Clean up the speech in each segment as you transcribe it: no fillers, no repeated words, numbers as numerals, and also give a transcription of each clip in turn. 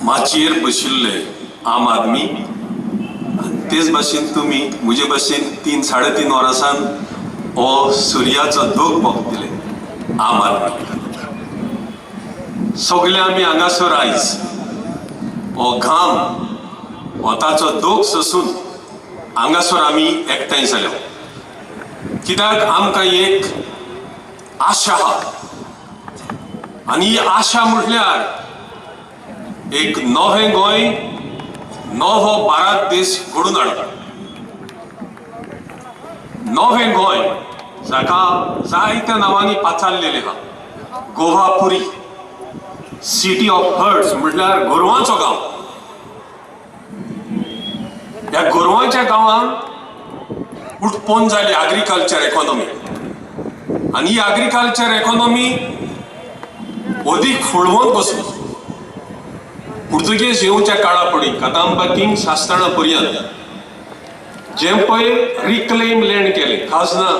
माचयेर बशिल्ले आम आदमी तेच भाशेन तुमी म्हजे भाशेन 3-3.5 वरांसान हो सुर्याचो दोग भोगतले आम आदमी सगळे आमी हांगासर आयज हो घाम हो ताचो दोग सोसून हांगासर आमी एकठांय जाल्या कित्याक आमकां एक आशा आहा आनी ही आशा म्हटल्यार एक नवे गोंय नवो भारत देश घडून हाडप नवे गोंय जाका जायत्या नांवांनी पाचारलेले आहा गोवापुरी सिटी ऑफ हर्ट्स म्हटल्यार गोरवांचो गांव ह्या गोरवांच्या गांवांत उठपोन जाली एग्रीकल्चर इकॉनॉमी आनी ही एग्रीकल्चर इकॉनॉमी अदीक फुडवून बसली पुर्तुगेज येवच्या काळा पडी कदंबा किंग्स आसतना पर्यंत जे पळय रिक्लेम लँड केले खाजना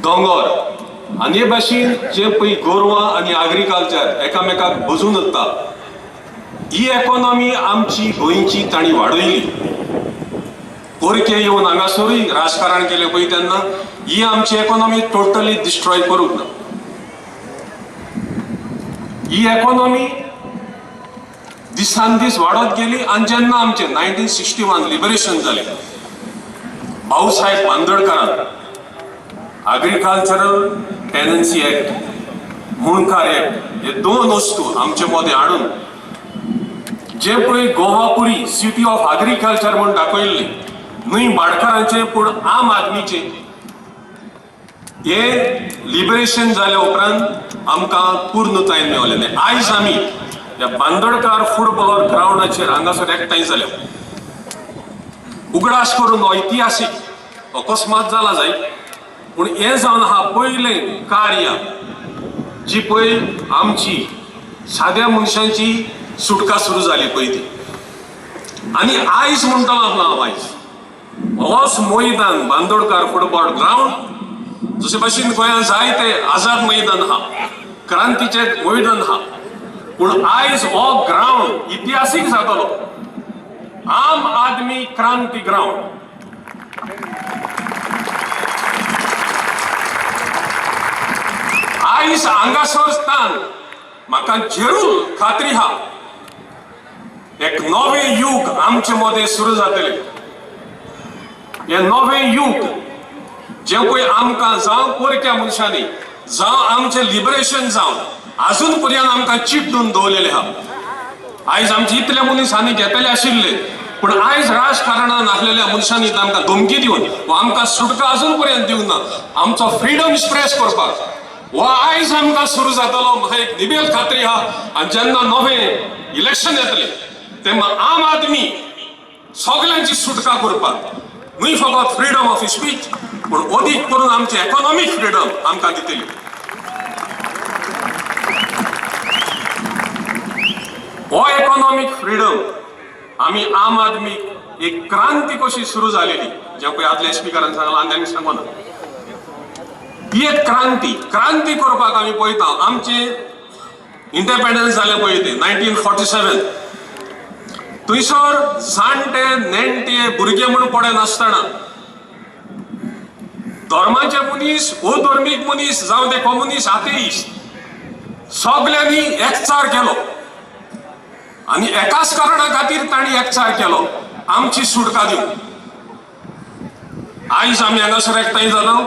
दोंगर आनी हे भाशेन जे पळय गोरवां आनी एग्रीकल्चर एकामेकाक बजून येता ही इकॉनॉमी आमची गोंयची तांणी वाडयली पोरके येवन हांगासरूय राजकारण केलें पळय तेन्ना ही आमची इकॉनॉमी टोटली डिस्ट्रॉय करूंक ना ही इकॉनॉमी दिसान दीस वाडत गेली आनी जेन्ना आमचे 1961 लिबरेशन जालें भाऊसाहेब बांदोडकरान एग्रीकल्चरल टेनन्सी एक्ट मुणकार एक्ट हे 2 वस्तू आमचे मदें हाडून जे पळय गोवापुरी सिटी ऑफ एग्रीकल्चर म्हूण दाखयल्ली न्हय भाटकारांचे पूण आम आदमीचे हे लिबरेशन जाल्या उपरांत आमकां पूर्णतायेन मेवलेलें आयज आमी ह्या बांदोडकार फुटबॉल ग्राउंडाचेर हांगासर एकठांय जाल्या उगडास करून हो इतिहासीक अकस्मात जाला जाय पूण हें जावन आहा पयलें कार्य जी पळय आमची साद्या मनशांची सुटका सुरू जाली पळय ती आनी आयज म्हणटलो हांव आयज होच मैदान बांदोडकार फुटबॉल ग्राउंड जशे भाशेन गोंयांत जायते आझाद मैदान आहा क्रांतीचे मैदान आहा पूण आयज हो ग्राउंड इतिहासीक जातलो आम आदमी क्रांती ग्राउंड आयज हांगासर स्थान म्हाका जरूर खात्री आहा एक नवें युग आमचे मदें सुरू जातलें हे नवें युग जे पळय आमकां जावं पोरक्या मनशांनी जावं आमचें लिबरेशन जावं अजून पर्यंत आमकां चिड्डून दवरलेले आहा आयज आमचे इतले मनीस आनी घेतले आशिल्ले पूण आयज राजकारणांत आसलेल्या मनशांनी आमकां धमकी दिवन वा आमकां सुटका अजून पर्यंत दिवंक ना आमचो फ्रीडम एक्सप्रेस करपाक हो आयज आमकां सुरू जातलो म्हाका एक निबेल खात्री आहा आनी जेन्ना नवें इलेक्शन येतलें तेन्ना आम आदमी सगळ्यांची सुटका करपाक न्हय फकत फ्रीडम ऑफ स्पीच पूण अदीक करून आमची इकॉनॉमीक फ्रीडम आमकां दितली हो इकॉनॉमीक फ्रीडम आमी आम आदमीक एक क्रांती कशी सुरू जालेली जे पळय आदल्या स्पिकरान सांगलां आनी सांगो ना ही एक क्रांती करपाक आमी पळयता आमचे इंडिपेंडन्स जालें पळय ते 1947 थंयसर जाणटे नेणटे भुरगे म्हूण पडे नासतना धर्माचे मनीस अधर्मीक मनीस जावं ते कम्युनिस्ट आतेइस्ट सगळ्यांनी एकचार केलो आनी एकाच कारणा खातीर तांणी एकचार केलो आमची सुटका दिवंक आयज आमी हांगासर एकठांय जालो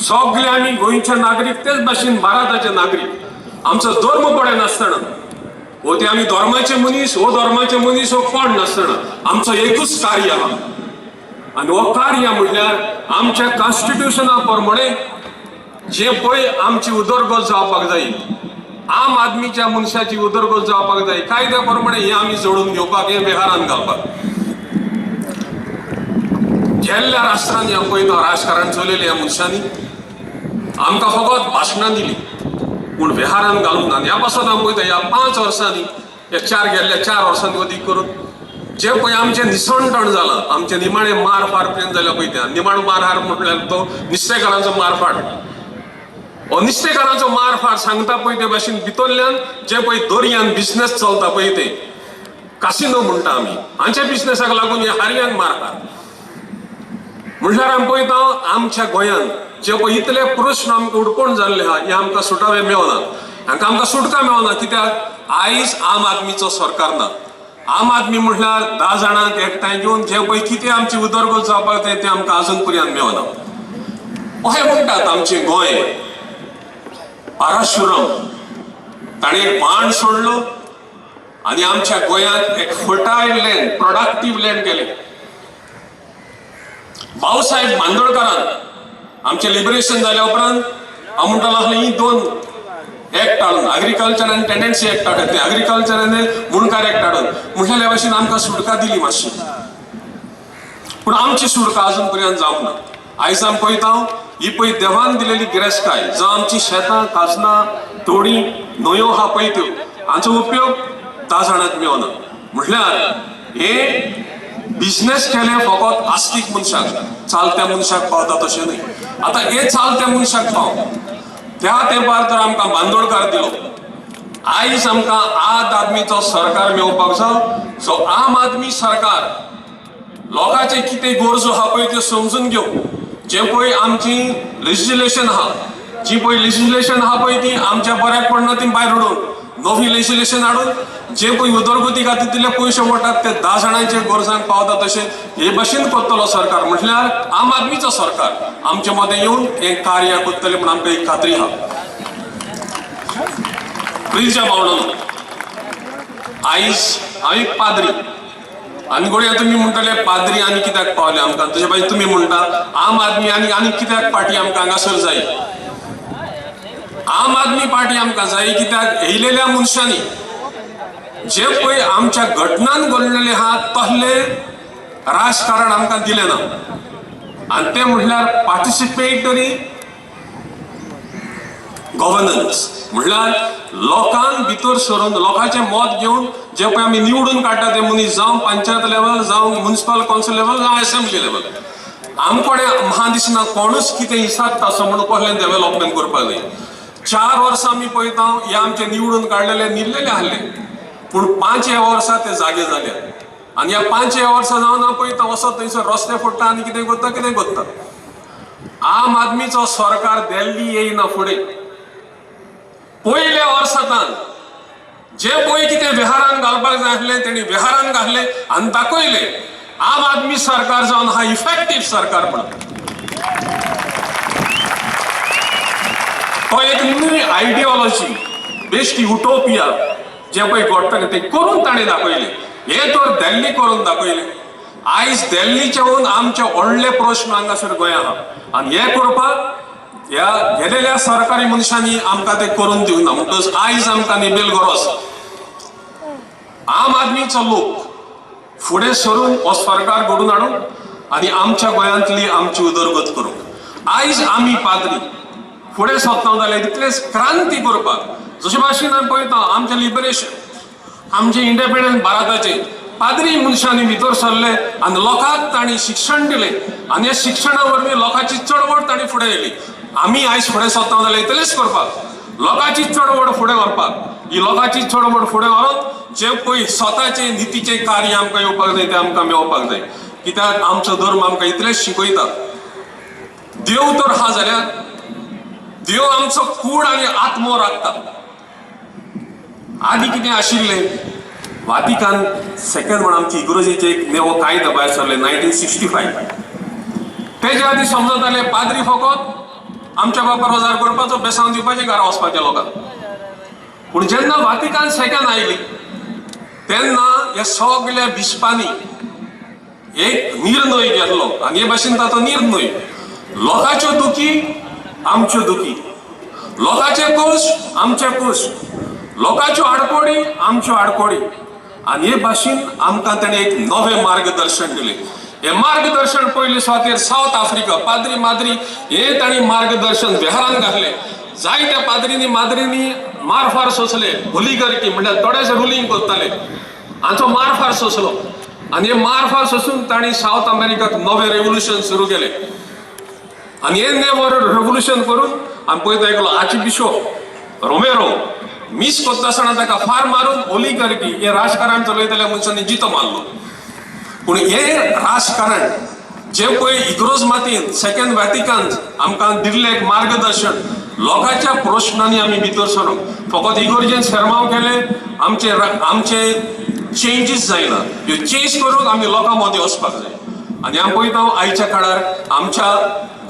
सगळे आमी गोंयचे नागरीक तेच भाशेन भारताचे नागरीक आमचो धर्म पडे नासतना हो ते आमी धर्माचे मनीस हो धर्माचे मनीस हो कोण नासतना आमचो एकूच कार्य आहा आनी हो कार्य म्हटल्यार आमच्या कॉन्स्टिट्यूशना प्रमाणे जे पळय आमची उदरगत जावपाक जाय आम आदमीच्या मनशाची उदरगत जावपाक जाय कायद्या प्रमाणे हे आमी जोडून घेवपाक हे वेव्हारान घालपाक गेल्ल्या राष्ट्रांनी हांव पळयता राजकारण चलयलें ह्या मनशांनी आमकां फकत भाशणां दिली पूण वेव्हारान घालूंक ना ह्या पासून हांव पळयता ह्या 5 वर्सांनी हे 4 वर्सांनी अदीक करून जे पळय आमचें निसणटण जालां आमचे निमाणे मारफाट पर्यंत जाल्या पळय त्या निमाणो मारहार म्हटल्यार तो नुस्तेकारांचो मारफाट निश्तेकारांचो मार फार सांगता पळय ते भाशेन भितरल्यान जे पळय दर्यान बिझनेस चलता पळय ते कासिनो म्हणटा आमी हांचे बिझनेसाक लागून हे हारयान मारता. म्हणल्यार आमी पळयता आमच्या गोंयांत जे पळय इतले प्रश्न आमकां उडकोण जाल्ले आहा हे आमकां सुटावे मेळना. हांकां आमकां सुटका मेळना. कित्याक आयज आम आदमीचो सरकार ना. आम आदमी म्हणल्यार 10 जाणांक एकठांय घेवन जे पळय कितें आमची उदरगत जावपाक जाय तें आमकां अजून पर्यंत मेळना. अशें म्हणटात आमचें गोंय पाराशुरम ताणें एक बाण सोडलो आनी आमच्या गोंयांत एक फर्टायल लँड प्रोडक्टीव लँड केलें. भाऊसाहेब बांदोडकरान आमचें लिबरेशन जाल्या उपरांत हांव म्हणटालो आसलें ही 2 एक्ट हाडून एग्रीकल्चर आनी टेंडन्सी एक्ट हाडून ते एग्रीकल्चर आनी मुणकार एक्ट हाडून म्हणलेल्या भाशेन आमकां सुटका दिली मातशी. पूण आमची सुटका अजून पर्यंत जावंक ना. आयज आमी पळयता ही पळय देवान दिलेली गिरेस्तकाय जावं आमची शेतां काजनां तोडी न्हंयो आहा पळय त्यो हांचो उपयोग 10 जाणांक मेळना. म्हणल्यार हे बिझनेस केले फकत आस्तीक मनशाक चालत्या मनशाक पावता तशें न्हय. आतां हे चालत्या मनशाक पाव त्या तेंपार तर आमकां बांदोडकार दिलो. आयज आमकां आम आदमीचो सरकार मेळपाक जाय. सो आम आदमी सरकार लोकांचे कितें गरजो आहा पळय त्यो समजून घेवन जे पळय आमची लेजिस्लेशन आहा जी पळय लेजिस्लेशन आहा पळय ती आमच्या बऱ्याक पडना ती भायर उडोवन नवी लेजिस्लेशन हाडून जे पळय उदरगती खातीर दिल्ले पयशे वतात ते 10 जाणांच्या गरजांक पावता तशें हे भाशेन करतलो सरकार. म्हटल्यार आम आदमीचो सरकार आमचे मदें येवन हें कार्य करतले म्हण आमकां एक खात्री आहा. प्रिजा भावंडांनो, आयज हांव एक पाद्री आनी गोळ्या तुमी म्हणटले पाद्री आनी कित्याक पावले आमकां तशें भाशेन तुमी म्हणटा आम आदमी आनी कित्याक पार्टी आमकां हांगासर जाय. आम आदमी पार्टी आमकां जाय कित्याक येयलेल्या मनशांनी जे पळय आमच्या घटनान घडलेले आहा तसले राजकारण आमकां दिलें ना. आनी तें म्हणल्यार पार्टिसिपेटरी गव्हर्नन्स. म्हणल्यार लोकांक भितर सरून लोकांचें मत घेवन जे पळय आमी निवडून काडटा ते मनीस जावं पंचायत लेवल जावं म्युनिसिपल कावन्सिल लेवल जावं असेंब्ली लेवल आमकोडे म्हाका दिसना कोणूच कितें हिसाब ताचो म्हणून कसलें डेव्हलपमेंट करपाक जाय. 4 वर्सां आमी पळयता हे आमचे निवडून काडलेले निरलेले आहले पूण 5 वर्सां ते जागे जाले. आनी ह्या 5 वर्सां जावन हांव पळयता वचत थंयसर रस्ते फोडटा आनी कितें करता. आम आदमीचो सरकार दिल्ली येयना फुडें. पयल्या वर्सांतल्यान जे पळय कितें वेव्हारांत घालपाक जाय आसलें तेणी वेव्हारांत घातलें आनी दाखयलें आम आदमी सरकार जावन हा इफेक्टीव सरकार म्हणून. तो एक न्यू आयडियोलॉजी बेस्ट युटोपिया जे पळय घडटा ते करून ताणें दाखयलें. हे तर दिल्ली करून दाखयलें. आयज दिल्लीच्याहून आमचे व्हडले प्रश्न हांगासर गोंयांत आहा आनी हे करपाक ह्या गेलेल्या सरकारी मनशांनी आमकां ते करून दिवना. म्हणटच आयज आमकां निबेल गरज आम आदमीचो लोक फुडें सरून हो सरकार घडोवन हाडूंक आनी आमच्या गोंयांतली आमची उदरगत करूंक. आयज आमी पाद्री फुडें सरता जाल्यार इतलेच क्रांती करपाक जशे भाशेन आमी पळयता आमचें लिबरेशन आमचें इंडिपेंडंट भारताचें पाद्री मनशांनी भितर सरले आनी लोकांक तांणी शिक्षण दिलें आनी ह्या शिक्षणा वरवीं लोकांची चळवळ तांणी फुडें येयली. आमी आयज फुडें सरता जाल्यार इतलेंच करपाक लोकांची चळवळ फुडें व्हरपाक. ही लोकांची चळवळ फुडें व्हरून जे पळय स्वताचें नितीचें कार्य आमकां येवपाक जाय तें आमकां मेळपाक जाय. कित्याक आमचो धर्म आमकां इतलेंच शिकयता देव तर आहा जाल्यार देव आमचो कूड आनी आत्मो राखता. आदी कितें आशिल्लें वाटिकान सेकंड म्हण आमची इग्रोजेचे एक नेवो कायदो भायर सरले 1965. तेजे आदी समजताले पाद्री फकत आमच्या बापार हजार करपाचो बेसांव दिवपाचें घरा वचपाचें लोकांक. पूण जेन्ना वाटिकान सेकंड आयली तेन्ना ह्या सगळ्या बिस्पांनी एक निर्णय घेतलो आनी हे भाशेन ताचो निर्णय लोकांच्यो दुखी आमच्यो दुखी, लोकांचे खुश आमचे खुश, लोकांच्यो आडकोडी आमच्यो आडकोडी. आनी हे भाशेन आमकां ताणें एक नवें मार्गदर्शन दिलें. हे मार्गदर्शन पयले सुवातेर सावथ आफ्रिका पाद्री माद्री हे तांणी मार्गदर्शन वेव्हारांत घातलें. जायत्या पाद्रींनी माद्रींनी मारफार सोंसले. होलिगर्की म्हणल्यार थोडेशे रुलींग करताले हांचो मारफार सोंसलो आनी हे मारफार सोंसून तांणी सावथ अमेरिकाक नवें रेव्होल्युशन सुरू केलें. आनी हे नेवर रेव्होल्युशन करून आमी पळयता आयकलो आर्च बिशॉप रोमेरो मिस करता आसतना ताका फार मारून ओलिगार्की हे राजकारण चलयताल्या मनशांनी जितो मारलो. पूण हे राजकारण जे पळय इग्रोज मातीन सेकंड व्हॅटिकन आमकां दिल्लें एक मार्गदर्शन लोकांच्या प्रश्नांनी आमी भितर सरूंक फकत इगोर्जेन शर्माव केले आमचे चेंजीस जायना. ह्यो चेंज करूंक आमी लोकां मदीं वचपाक जाय. आनी हांव पळयता आयच्या काळार आमच्या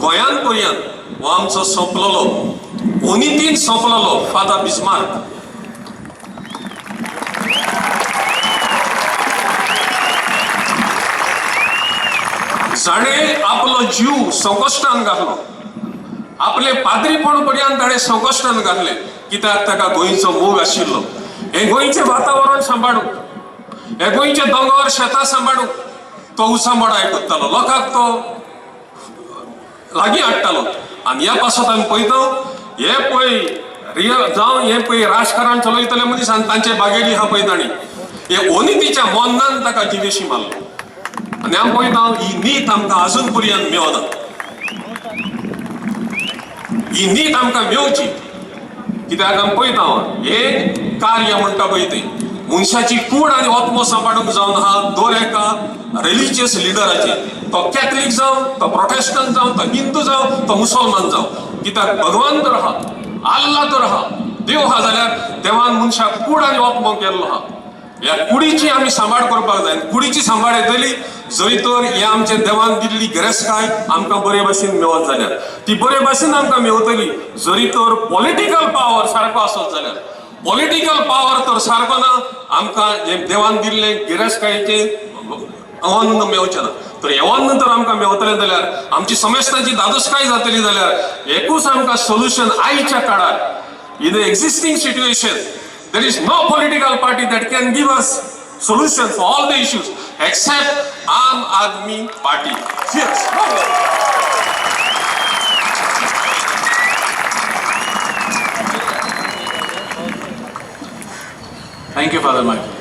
गोंयान पर्यंत हो आमचो सोंपलेलो ओनितीन सोंपलेलो फादर बिस्मार्क. जाणे आपलो जीव संकश्टान घातलो. आपले पाद्रीपण पर्यंत ताणें संकश्टान घातले कित्याक ताका गोंयचो मोग आशिल्लो. हे गोंयचें वातावरण सांबाळूंक हे गोंयचे दोंगर शेतां सांबाळूंक तो उसामोड आयकतालो लोकांक तो लागीं हाडटालो. आनी ह्या पासत आमी पळयता हे पळय रियल जावं हे पळय राजकारण चलयतले मनीस आनी तांचे बागेली आहा पळय तांणी हे ओनितीच्या मोन्नान ताका जिवेशी मारलो. आनी हांव पळयता ही नीत आमकां अजून पर्यंत मेवना. ही नीत आमकां मेवची कित्याक आमी पळयता हे कार्य म्हणटा पळय तें मनशाची कूड आनी आत्मो सांबाळूंक जावन आहा दर एका रिलिजियस लिडराचेर. तो कॅथलीक जावं तो प्रोटेस्टंट जावं तो हिंदू जावं तो मुसलमान जावं. कित्याक भगवान तर आहा अल्ला तर आहा देव आहा जाल्यार देवान मनशाक कूड आनी आत्मो केल्लो आहा. ह्या कुडीची आमी सांबाळ करपाक जाय. कुडीची सांबाळ येतली जरी तर हे आमचे देवान दिल्ली गिरेस्तकाय आमकां बरे भाशेन मेवत जाल्यार ती बरे भाशेन आमकां मेवतली. जरी तर पॉलिटिकल पावर सारको आसत जाल्यार पॉलिटिकल पावर तर सारको ना आमकां जे देवान दिल्ले गिरेस्तकायेचे अन्न मेवचें ना. तर हे अन्न तर आमकां मेवतलें जाल्यार आमची समेस्तांची दादोसकाय जातली जाल्यार एकूच आमकां सोल्युशन आयच्या काळार in the existing situation there is no political party that can give us solutions for all the issues except Aam Aadmi Party. Yes. Thank you, Father Michael.